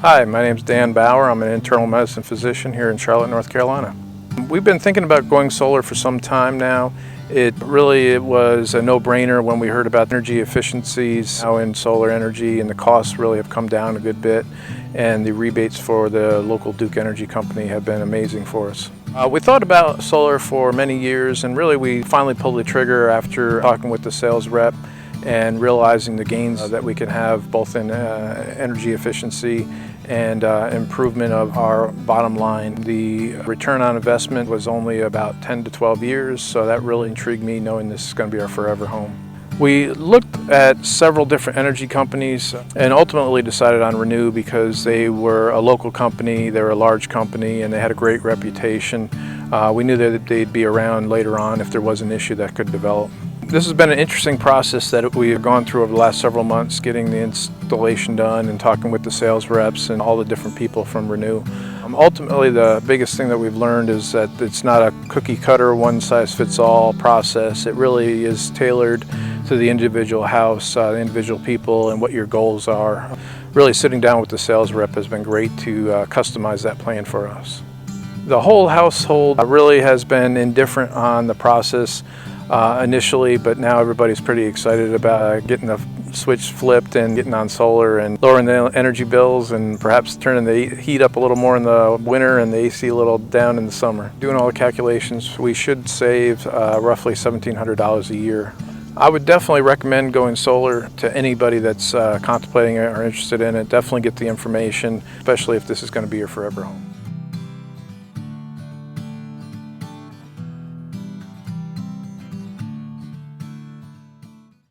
Hi, my name is Dan Bauer. I'm an internal medicine physician here in Charlotte, North Carolina. We've been thinking about going solar for some time now. It was a no-brainer when we heard about energy efficiencies now in solar energy, and the costs really have come down a good bit, and the rebates for the local Duke Energy company have been amazing for us. We thought about solar for many years, and really we finally pulled the trigger after talking with the sales rep and realizing the gains that we can have both in energy efficiency and improvement of our bottom line. The return on investment was only about 10 to 12 years, so that really intrigued me, knowing this is going to be our forever home. We looked at several different energy companies and ultimately decided on Renu because they were a local company, they were a large company, and they had a great reputation. We knew that they'd be around later on if there was an issue that could develop. This has been an interesting process that we have gone through over the last several months, getting the installation done and talking with the sales reps and all the different people from Renu. Ultimately, the biggest thing that we've learned is that it's not a cookie cutter, one-size-fits-all process. It really is tailored to the individual house, the individual people, and what your goals are. Really sitting down with the sales rep has been great to customize that plan for us. The whole household really has been indifferent on the process initially, but now everybody's pretty excited about getting the switch flipped and getting on solar and lowering the energy bills and perhaps turning the heat up a little more in the winter and the AC a little down in the summer. Doing all the calculations, we should save roughly $1,700 a year. I would definitely recommend going solar to anybody that's contemplating it or interested in it. Definitely get the information, especially if this is going to be your forever home.